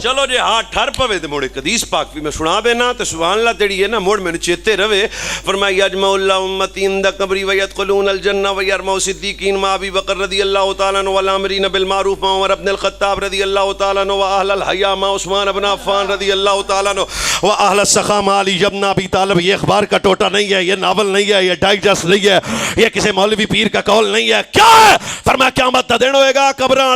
چلو جی ہاں ٹھر پوے تے مڑ ایک حدیث پاک بھی میں سنا دینا تے سبحان اللہ تیری ہے نا مڑ میں چیتے رہے. فرمایا یجمع اللہ امتی عند قبری ویدخلون الجنہ ویرموا صدیقین ما ابی بکر رضی اللہ تعالیٰ عنہ والامرین بالمعروف ما عمر بن الخطاب رضی اللہ تعالیٰ عنہ واہل الحیاء ما عثمان بن عفان رضی اللہ تعالیٰ عنہ واہل السخا ما علی بن ابی طالب. یہ اخبار کا ٹوٹا نہیں ہے, یہ ناول نہیں ہے, یہ ڈائجسٹ نہیں ہے, یہ کسی مولوی پیر کا قول نہیں ہے. کیا ہے؟ فرمایا قیامت دا دن ہوئے گا, قبراں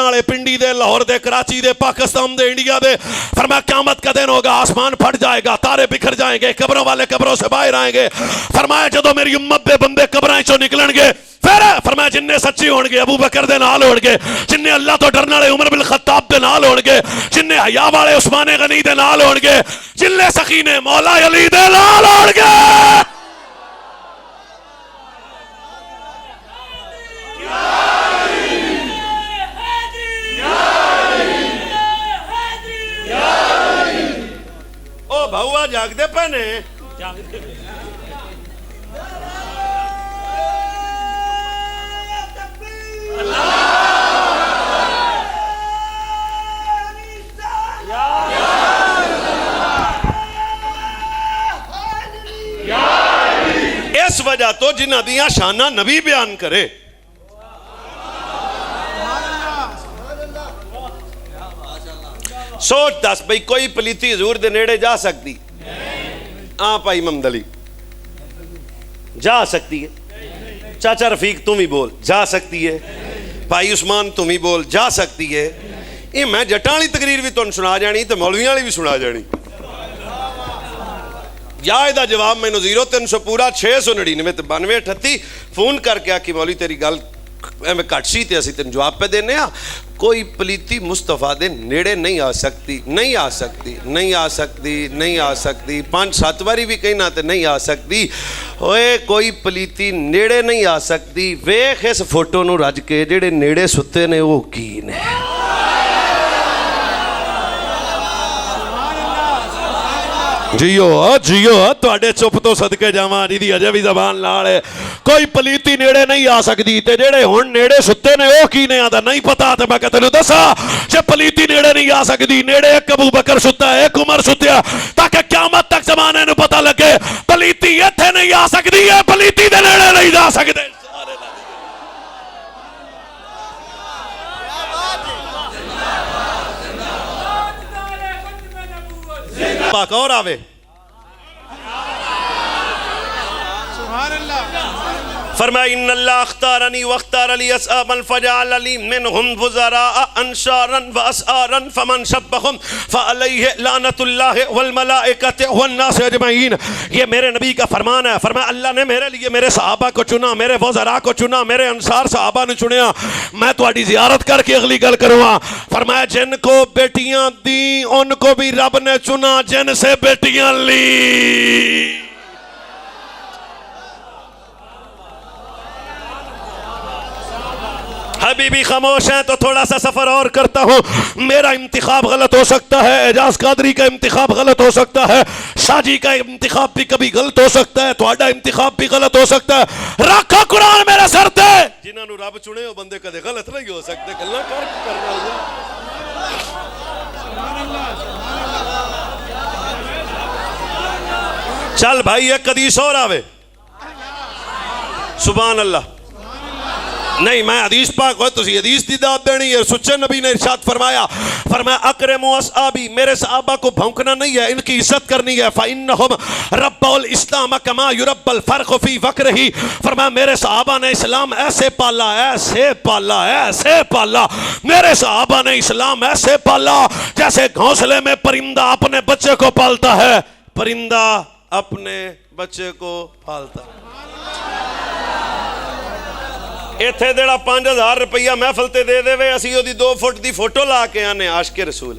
والے پنڈی دے, لاہور دے, کراچی دے, پاکستان دے, انڈیا دے. فرمایا قیامت کا دن ہوگا, آسمان پھٹ جائے گا, تارے بکھر جائیں گے, قبروں والے قبروں سے باہر آئیں گے. فرمایا جدو میری امت دے بندے قبراں چوں نکلن گے, پھر فرمایا جن نے سچی ہون گے ابو بکر دے نال ہون گے, جن نے اللہ تو ڈرن والے عمر بن الخطاب دے نال ہون گے, جن نے حیا والے عثمان غنی دے نال ہون گے, جن نے سخی نے مولا علی دے نال ہون گے. او بھوا جاگ دے پہنے اس وجہ تو جنہ دیاں شانہ نبی بیان کرے. سوچ دس بھئی کوئی پلیتی حضور دے نیڑے جا سکتی؟ ہاں پائی محمد علی جا سکتی ہے, چاچا رفیق تم ہی بول جا سکتی ہے, بھائی عثمان تم ہی بول جا سکتی ہے. یہ میں جٹانی تقریر بھی تم سنا جانی تو مولویاں والی بھی سنا جانی. یا ایدہ جواب میں 0300 پورا 699 38 فون کر کے آکی مولوی تیری گل میں کٹ سی تے اسی تین جواب پہ دینے ہاں. کوئی پلیتی مصطفیٰ دے نیڑے نہیں آ سکتی, نہیں آ سکتی, نہیں آ سکتی, نہیں آ سکتی. 5-7 باری بھی کہیں نہ تے نہیں آ سکتی. اوے کوئی پلیتی نیڑے نہیں آ سکتی. ویکھ اس فوٹو نو رج کے جڑے نیڑے ستے نے وہ کی نے. جیو جیو تواڈے چپ تو صدقے جاواں جی دی اجے بھی زبان لال ہے. کوئی پلیتی نیڑے نہیں آ سکتی تے جڑے ہن نیڑے ستے نے او کی نے آندا نہیں پتا تے میں کہ تینوں دساں جے پلیتی نیڑے نہیں آ سکتی. نیڑے ایک ابو بکر ستا ہے, ایک عمر ستا تاکہ قیامت تک زمانے نو پتہ لگے پلیتی ایتھے نہیں آ سکتی ہے, پلیتی دے نیڑے نہیں جا سکتے. پاک اور آوے فرمایا ان اللہ اختارنی واختار لی اصحابا فجعل لی منہم وزراء انشارا واسعارا فمن شبہم فعلیہ لعنت اللہ والملائکت والناس اجمعین. یہ میرے نبی کا فرمان ہے. فرمایا اللہ نے میرے لیے میرے صحابہ کو چنا, میرے وزراء کو چنا, میرے انصار صحابہ نے چنیا. میں تواڈی زیارت کر کے اگلی گل کروں. فرمایا جن کو بیٹیاں دی ان کو بھی رب نے چنا جن سے بیٹیاں لی. حبیبی خاموش ہیں تو تھوڑا سا سفر اور کرتا ہوں. میرا انتخاب غلط ہو سکتا ہے, اعجاز قادری کا انتخاب غلط ہو سکتا ہے, شاہ جی کا انتخاب بھی کبھی غلط ہو سکتا ہے, تھوڑا انتخاب بھی غلط ہو سکتا ہے. رکھو قرآن میرے سر تے. جنہاں نو رب چنے وہ بندے کدے غلط نہیں ہو سکتے. گلاں کرنا ہوگا. چل بھائی ایک حدیث اور آوے. سبحان اللہ. نہیں میں حدیث پاک ہوئے تسی حدیث دی داد دینی ہے. سچے نبی نے ارشاد فرمایا, فرمایا اکرموا اصحابی, میرے صحابہ کو بھونکنا نہیں ہے, ان کی عزت کرنی ہے. فإنہم ربوا الاسلام کما یربى الفرخ فی فقرہ. فرمایا میرے صحابہ نے اسلام ایسے پالا, ایسے پالا, ایسے پالا. میرے صحابہ نے اسلام ایسے پالا جیسے گھونسلے میں پرندہ اپنے بچے کو پالتا ہے. پرندہ اپنے بچے کو پالتا ہے. ایتھے دیڑا 5000 روپیہ محفل تے دے دے وے, اسی او دی 2 فٹ دی فوٹو لا کے آنے عاشق رسول.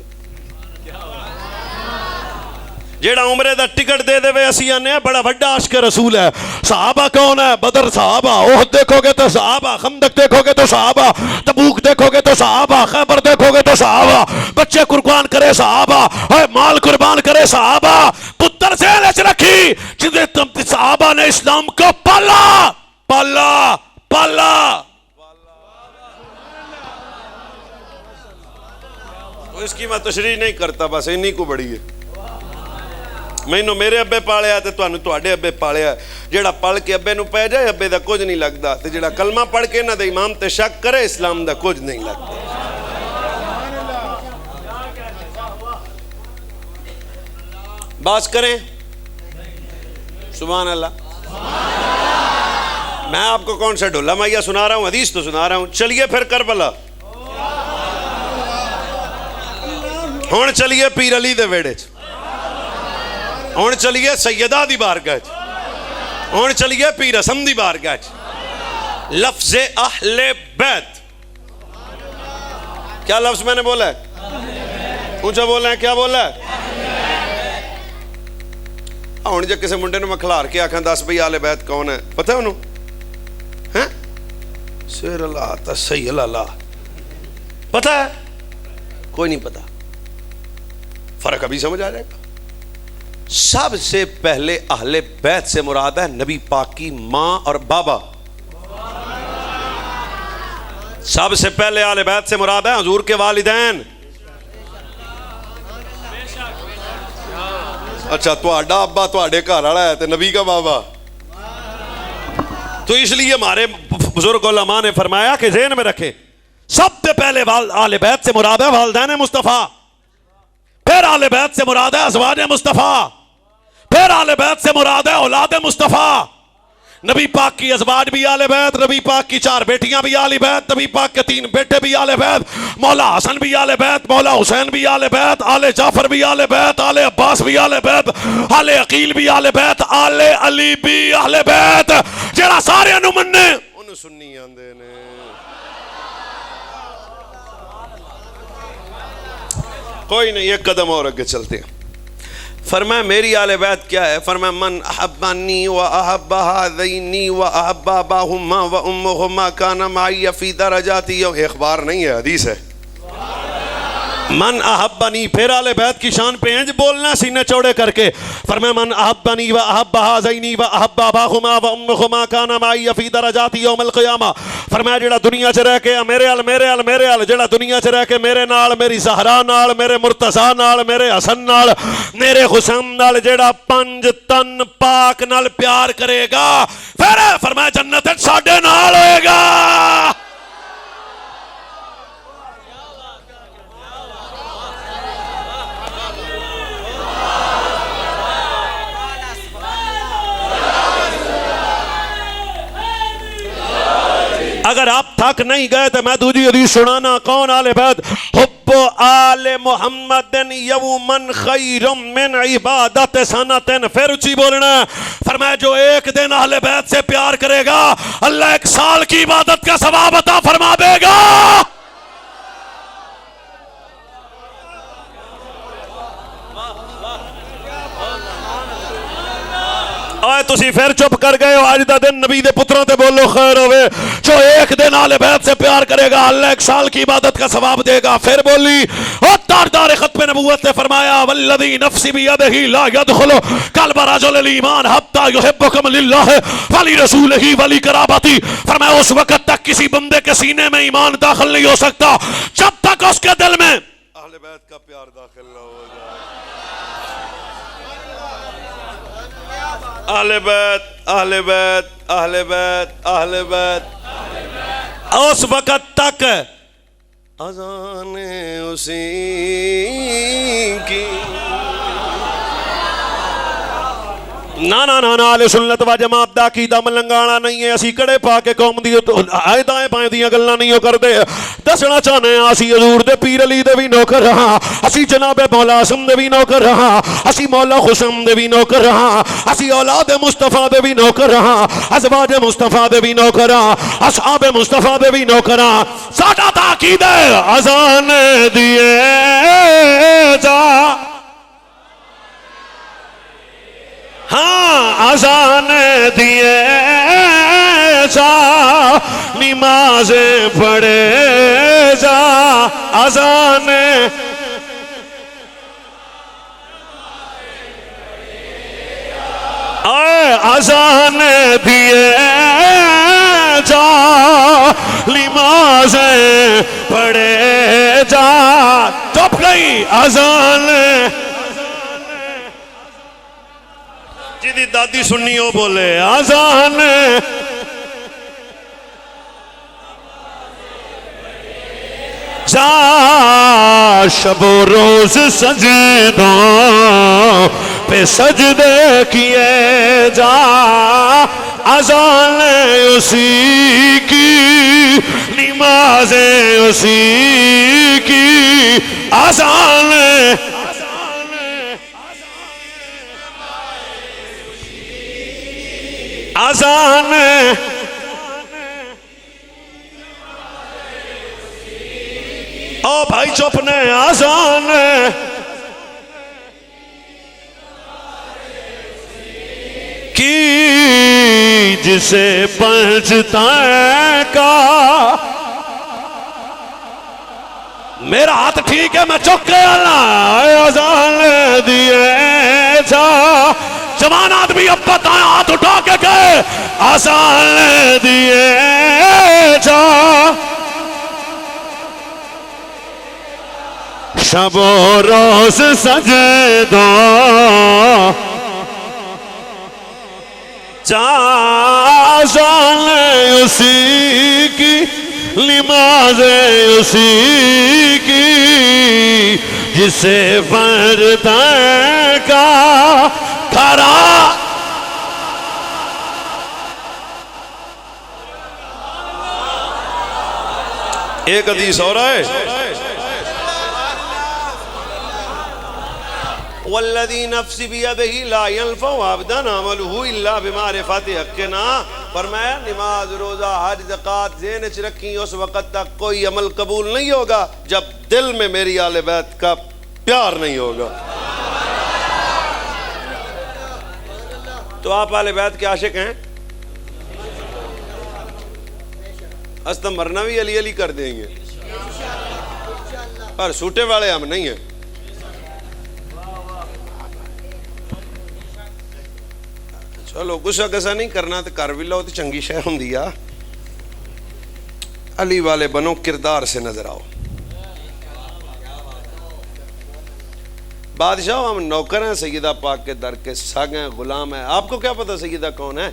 جیڑا عمرے دا ٹکٹ دے دے وے اسی آنے بڑا بڑا عاشق رسول ہے. صحابہ کون ہے؟ بدر صحابہ, احد دیکھو گے تو صحابہ, خندق دیکھو گے تو صحابہ, تبوک دیکھو گے تو صحابہ, خیبر دیکھو گے تو صحابہ, بچے قربان کرے صحابہ, مال قربان کرے صحابہ. پتر سے لچ رکھی جنہیں صحابہ نے اسلام کو پالا پالا پالا. تو اس کی میں تشریح نہیں کرتا، بس انہی کو بڑی ہے. مینوں میرے ابے پالیا تے تانوں تواڈے ابے پالیا. جیڑا پڑھ کے ابے نو پے جائے ابے دا کچھ نہیں لگدا، تے جیڑا کلمہ پڑھ کے انہاں دے امام تے شک کرے اسلام دا کچھ نہیں لگدا. باس کریں سبحان اللہ. میں آپ کو کون سا ڈھولا مائیا سنا رہا ہوں، حدیث تو سنا رہا ہوں. چلیے پھر کربلا. ہن چلیے پیر علی دے ویڑے چ، ہن چلیے سیدہ دی بارگاہ چ، ہن چلیے پیر حسن دی بارگاہ چ. لفظ اہل بیت، کیا لفظ میں نے بولا ہے؟ اونچا بولا ہے، کیا بولا ہے؟ ہوں جب کسی منڈے نو میں کھلار کے آکھاں دس بھئی آل بیت کون ہے، پتہ ہے انہوں؟ ہیں سیر اللہ تسیل اللہ، پتہ ہے؟ کوئی نہیں پتہ. فرق ابھی سمجھ آ جائے گا. سب سے پہلے اہل بیت سے مراد ہے نبی پاک کی ماں اور بابا. سب سے پہلے اہل بیت سے مراد ہے حضور کے والدین. اچھا تواڈا ابا تواڈے گھر والا ہے تے نبی کا بابا. تو اس لیے ہمارے بزرگ علماء نے فرمایا کہ ذہن میں رکھے سب سے پہلے اہل بیت سے مراد ہے والدین مصطفیٰ، پھر اہل بیت سے مراد ہے ازواج مصطفیٰ، پھر اہل بیت سے مراد ہے اولاد مصطفیٰ. نبی پاک کی ازواج بھی اہل بیت، نبی پاک کی 4 بیٹیاں بھی اہل بیت، نبی پاک کے 3 بیٹے بھی اہل بیت، مولا حسن بھی اہل بیت، مولا حسین بھی اہل بیت، آل جعفر بھی اہل بیت، آل عباس بھی اہل بیت، آل عقیل بھی اہل بیت، آل علی بھی اہل بیت. جڑا سارے نو مننے انہوں سنی آندے نے. کوئی نہیں، ایک قدم اور آگے چلتے ہیں. فرمایا میری آل بیت کیا ہے؟ فرمایا من احبنی و احب ہذینی و احب اباہما و امہما کان معی فی درجاتی. یہ اخبار نہیں ہے، حدیث ہے. من احبنی، پھر آل بیت کی شان پہ انج بولنا سینے چوڑے کر کے. فرمایا من احبنی و احب ہذینی و احب اباہما و امہما کان معی فی درجاتی یوم القیامہ. فرمایا جڑا دنیا چ رہ کے میرے ال میرے ال میرے ال، جڑا دنیا چ رہ کے میرے نال، میری زہرا نال، میرے مرتضیٰ نال، میرے حسن نال، میرے حسین نال جڑا 5 تن پاک نال پیار کرے گا، پھر فرمایا جنت ساڈے نال ہوئے گا. اگر آپ تھک نہیں گئے تو میں دوسری حدیث سنانا. کون آل بیت؟ حب آل محمد یومن خیر من عبادت سنتن. پھر اچھی بولنا ہے. فرمایا جو ایک دن اہل بیت سے پیار کرے گا اللہ 1 سال کی عبادت کا ثواب عطا فرما دے گا. آئے تسی پھر چپ کر گئے ہو. آج دا دن نبی دے پتروں تے بولو خیر ہوئے. جو ایک دن آل بیت سے پیار کرے گا اللہ 1 سال کی عبادت کا ثواب دے گا. پھر بولی اور تاجدار ختم نبوت نے فرمایا والذی نفسی بیدہ لا يدخل قلب رجل الایمان حتی یحبکم للہ ولرسولہ ولقرابتی. فرمایا اس وقت تک کسی بندے کے سینے میں ایمان داخل نہیں ہو سکتا جب تک اس کے دل میں اہل بیت کا پیار داخل نہ ہو جائے. اہل بیت اہل بیت اہل بیت اہل بیت اس وقت تک اذان اسی کی. نا نا نا نا اہل سنت و جماعت دا عقیدہ ملنگانا نہیں ہے. اسی کڑے پا کے قوم دی آئے دائیں بائیں دیاں گلاں نہیں ہو کر دے. دسنا چاہنے ہیں اسی حضور دے پیر علی دے بھی نوکر رہا، اسی جناب مولا حسن دے بھی نوکر رہا، اسی مولا حسین دے بھی نوکر رہا، اسی اولاد مصطفیٰ دے بھی نوکر رہا، ازواج مصطفیٰ دے بھی نوکر رہا، اصحاب مصطفیٰ دے بھی نوکر رہا. ساڈا تا عقیدہ اذان دیے جا، ہاں اذان دیے جا، نماز پڑھے جا. اذان اذان دیے جا، نماز پڑھے جا. تو چھپ گئی آزان جدی دادی سننی ہو بولے آزان جا شب و روز سجدوں پہ سجدے کیے جا اذان اسی کی نمازیں اسی کی اذان اذان او بھائی چپ نے آزان کی جسے پنجتا کا میرا ہاتھ ٹھیک ہے میں چک کے آزان دیے جا جوان آدمی اب بتائیں ہاتھ اٹھا کے گئے آزان دیے جا شب و روز سجدوں اذان اسی کی نمازیں اسی کی جسے فرد کا کھرا ایک حدیث اور ہے والذی نفس بیدہ لا ینفع عبدا عملہ الا بمعرفت حقنا فرمایا نماز روزہ حج زکوٰۃ ذہن وچ رکھی اس وقت تک کوئی عمل قبول نہیں ہوگا جب دل میں میری اہل بیت کا پیار نہیں ہوگا. تو آپ اہل بیت کے عاشق ہیں؟ استم مرنا بھی علی علی کر دیں گے پر سوٹے والے ہم نہیں ہیں. چلو گسا گسا نہیں کرنا تو کر بھی لو تو چنگی شے ہوندی آ. علی والے بنو کردار سے نظر آؤ. بادشاہ ہم نوکر ہیں سیدہ پاک کے در کے سگ ہیں غلام ہیں. آپ کو کیا پتہ سیدہ کون ہے؟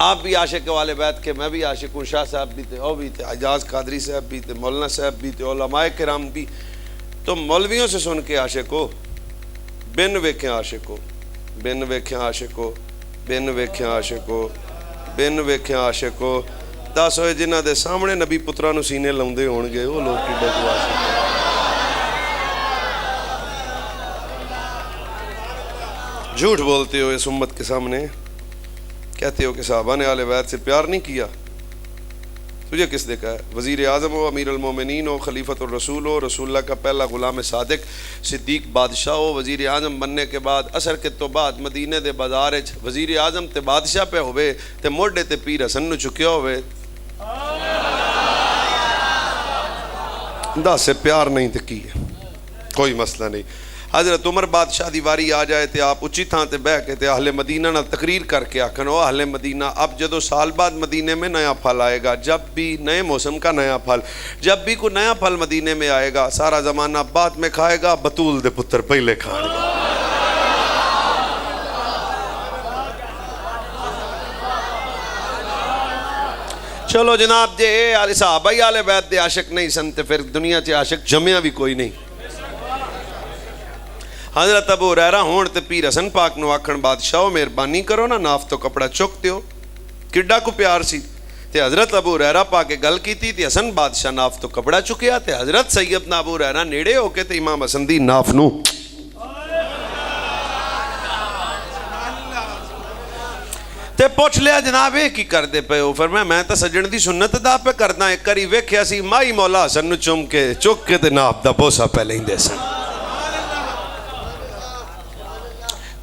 آپ بھی عاشق والے بیت کے میں بھی عاشق ہوں. شاہ صاحب بھی تھے وہ بھی تھے حجاز قادری صاحب بھی تھے مولانا صاحب بھی تھے علماء کرام بھی. تو مولویوں سے سن کے عاشق ہو بن ویکھیں عاشق ہو بن ویکھیں عاشق ہو بن ویکھیں عاشق ہو بن ویکھیں عاشق ہو. دس ہوئے جنہ دے سامنے نبی پترا نو سینے لاؤندے ہون گے وہ لوگ کی ڈگ عاشق ہو. جھوٹ بولتے ہو اس امت کے سامنے کہتے ہو کہ صحابہ نے اہل بیت سے پیار نہیں کیا. تجھے کس نے کہا ہے؟ وزیر اعظم ہو امیر المومنین ہو خلیفۃ الرسول ہو رسول اللہ کا پہلا غلام صادق صدیق بادشاہ ہو. وزیر اعظم بننے کے بعد اثر کے تو بعد مدینے دے بازار وزیر اعظم تے بادشاہ پہ ہوئے تے موڈے تے پیر حسن نو چکیا ہوئے دا سے پیار نہیں تے کی ہے کوئی مسئلہ نہیں. حضرت عمر بادشاہ دی واری آ جائے تے آپ اچھی تھان تے بہ کے تے اہل مدینہ نہ تقریر کر کے آکھن او اہل مدینہ اب جدو سال بعد مدینے میں نیا پھل آئے گا جب بھی نئے موسم کا نیا پھل جب بھی کوئی نیا پھل مدینے میں آئے گا سارا زمانہ بعد میں کھائے گا بطول دے پتر پہلے کھائے گا. چلو جناب جے صحابہ ہی اہل بیت دے عاشق نہیں سن تے پھر دنیا چ عاشق جمعہ بھی کوئی نہیں. حضرت ابو ہریرہ ہون تے پیر حسن پاک نو آکھن بادشاہو مہربانی کرو نا ناف تو کپڑا چکتے ہو کڈا کو پیار سی. تے حضرت ابو ہریرہ پاک کے گل کیتی تے حسن بادشاہ ناف تو کپڑا چکیا تے حضرت سیدنا ابو ہریرہ نیڑے ہو کے تے امام حسن دی ناف نو تے پوچھ لیا جناب کی کر دے پے ہو. فرمایا میں تا سجن دی سنت دا پہ کردا ایک کری ویکھیا سی مائی مولا حسن نو چوم کے چک کے تے ناف دا بوسا پہ لیندے سن.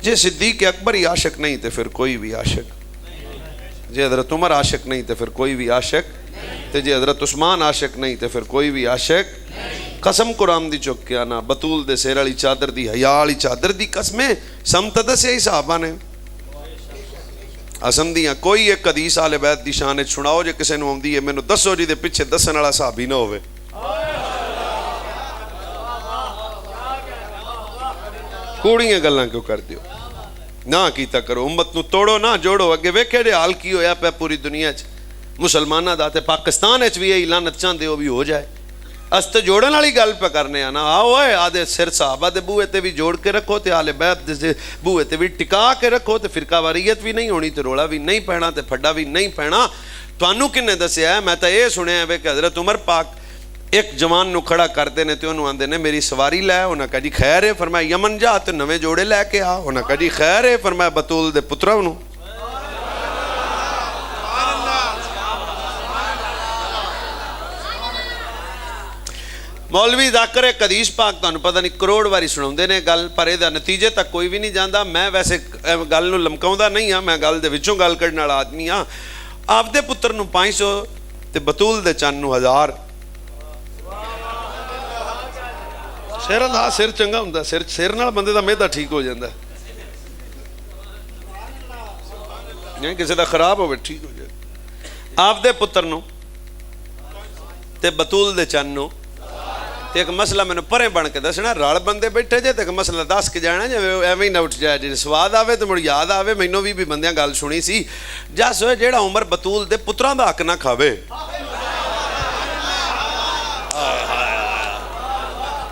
جے صدیق اکبر ہی عاشق نہیں تے پھر کوئی بھی عاشق. جے حضرت عمر عاشق نہیں تے پھر کوئی بھی عاشق. تے جے حضرت عثمان عاشق نہیں تے پھر کوئی بھی عاشق. قسم قرآن دی چک کے آنا بطول دے سیر علی چادر دی حیا علی چادر دی قسمیں سمتد سے ہی صحابہ نے حسن دیاں. کوئی ایک حدیث اہل بیت دی شان چھڑاؤ جے کسے نو آندی ہے مینوں دسو جی دے پیچھے دسن والا صحابی نہ ہوئے. کوڑیاں گلاں کیوں کر دیو نہ کیتا کرو امت نو توڑو نہ جوڑو اگے ویکھے دے حال کی ہویا پیا پوری دنیا چ مسلماناں دا تے پاکستان وچ بھی لعنت چاہندے ہو بھی ہو جائے اس تے جوڑن والی گل پہ کرنے نا آؤ اے آدھے سر صحابہ دے بوئے تے بھی جوڑ کے رکھو تے آل بیت دے بوئے تے بھی ٹکا کے رکھو تے فرقہ واریت بھی نہیں ہونی تے رولا بھی نہیں پینا تے پھڈا بھی نہیں پینا تانوں کنے دسیا ہے میں تے یہ سنیا ہے کہ حضرت عمر پاک ایک جوان نو کھڑا کرتے نے تے انہوں آندے نے میری سواری لے انہاں کہا جی خیر ہے فرمایا یمن جا تے نویں جوڑے لے کے آ انہاں کہا جی خیر ہے فرمایا بطول دے پترا انہوں مولوی ذاکر ایک حدیث پاک تانوں پتہ نہیں کروڑ واری سناوندے نے گل پر اے دا نتیجے تک کوئی بھی نہیں جاندا میں ویسے گل نو لمکاوندا نہیں ہاں میں گل دے وچوں گل کڈن والا آدمی ہاں آپ دے پتر نو 500 تے بطول دے چن نو 1000 سر دا سر چنگا ہوندا سر نال بندے دا میدا ٹھیک ہو جاندا نہیں کسی دا خراب ہوے ٹھیک ہو جائے آپ دے پتر نو تے بطول دے چن نو تے ایک مسئلہ میں نے پرے بن کے دسنا رل بندے بیٹھے جے تے ایک مسئلہ دس کے جانا جے ایویں نہ اٹھ جائے جے سواد آوے تے مڑ یاد آوے مینوں بھی بندیاں گل سنی سی جس ہوئے جیڑا عمر بطول دے پتراں دا حق نہ کھاوے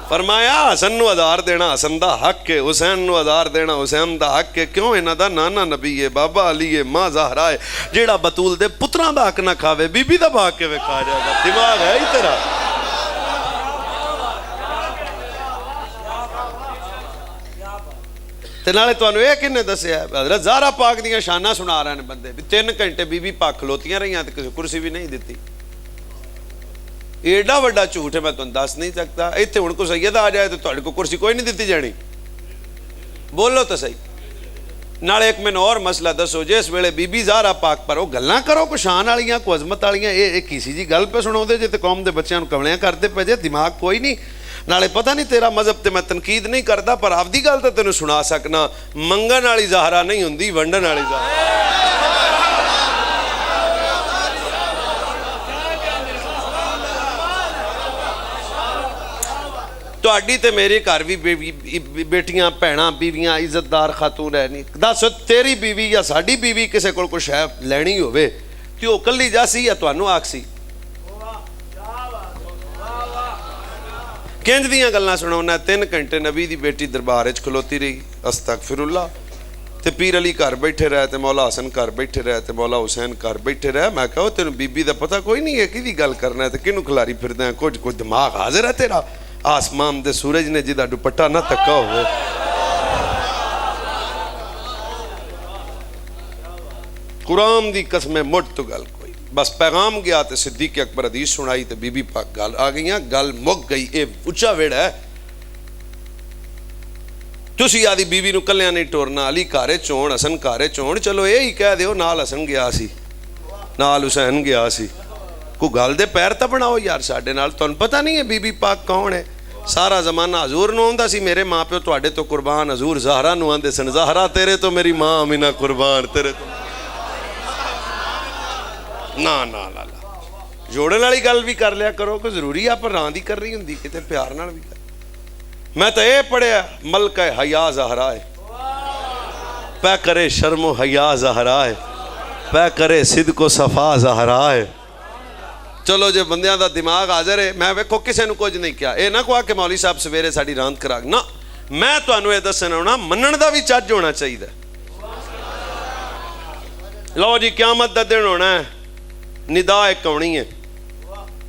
فرمایا حسن نو 1000 دینا حسن دا حق ہے حسین نو 1000 دینا حسین دا حق ہے کیوں انہاں دا نانا نبی ہے بابا علی ہے ماں زہرا ہے جیڑا بطول دے پتراں دا حق نہ کھاوے بی بی دا بھاگ کے کھا جائے گا دماغ ہے ہی تیرا تے نالے تانوں اے کنے دسیا حضرت زہرا پاک دیاں شاناں سنا رہے ہیں بندے 3 گھنٹے بی بی پاک کھلوتیاں رہیاں تے کسی کرسی بھی نہیں دتی ایڈا وڈا جھوٹ ہے میں تمہیں دس نہیں سکتا ایتھے ہن کو سید آ جائے تو تہاڈے کو کرسی کوئی نہیں دتی جانی بولو تو صحیح نالے ایک میں اور مسئلہ دسو جس ویلے بی بی زہرا پاک پر او گلاں کرو کو شان والیاں کو عظمت والیاں اے کسی جی گل پہ سناؤندے جے تے قوم دے بچیاں نوں کملیاں کردے پے جے دماغ کوئی نہیں نالے پتہ نہیں تیرا مذہب تے میں تنقید نہیں کردا پر آپ دی گل تے تینوں سنا سکنا منگن والی زہرا نہیں ہوندی ونڈن والی زہرا تہاڈی تے میرے گھر بھی بیٹیاں بھیناں بیویاں عزت دار خاتون ہے نہیں دس تیری بیوی یا ساڈی بیوی کسے کول کوئی شے لینی ہووے تے او کلی جاسی یا تانوں آکسی کنج دیاں گلاں سناونا 3 گھنٹے نبی دی بیٹی دربار وچ کھلوتی رہی استغفر اللہ تے پیر علی گھر بیٹھے رہے تے مولا حسن گھر بیٹھے رہے تے مولا حسین گھر بیٹھے رہے میں کہو تینوں بی بی دا پتہ کوئی نہیں ہے کیدی گل کرنا ہے تے کینوں کھلاری پھردا ہے کچھ کوئی دماغ حاضر ہے تیرا آسمان دے سورج نے جدا دوپٹہ نہ تکا ہوئے قرآن دی قسم مٹ تو گل کوئی بس پیغام گیا تے صدیق اکبر حدیث سنائی تے بی بی پاک گل آ گئیاں گل مک گئی اے اچھا ویڑا ہے تسی آدھی بی بی نو کلیاں نہیں ٹورنا علی کارے چون حسن کارے چون چلو اے ہی کہہ دیو نال حسن گیا سی نال حسین گیا سی کو گل دے پیر تا بناؤ یار ساڈے نال تانوں پتہ نہیں ہے بی بی پاک کون ہے سارا زمانہ حضور نو آندا سی میرے ماں پیو تواڈے تو قربان حضور زہرا نو آندے سن زہرا تیرے تو میری ماں آمینہ قربان تیرے تو نا جوڑن والی گل بھی کر لیا کرو کہ ضروری آپ ران دی کر رہی ہوندی کتے پیار نال بھی کر میں تو اے پڑھیا ملکہ حیا زہرا ہے پہ کرے شرم و حیا زہرا ہے پہ کرے صدق و صفا زہرا ہے چلو جے بندیاں دا دماغ حاضر ہے میں ویکھو کسے نو کچھ نہیں کیا اے نہ کہا کہ مولوی صاحب سویرے ساڈی راند کرا نہ میں تانوں اے دسنا ہونا منن دا بھی چج ہونا چاہیے لو جی قیامت دا دن ہونا ہے ندا ایک ہونی ہے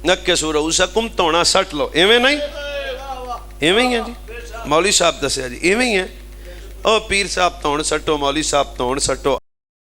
نکسوا رؤوسکم تونا سٹ لو ایویں نہیں ایویں ہی ہے جی مولوی صاحب دسیا جی ایویں ہی ہے او پیر صاحب تون سٹو مولوی صاحب تون سٹو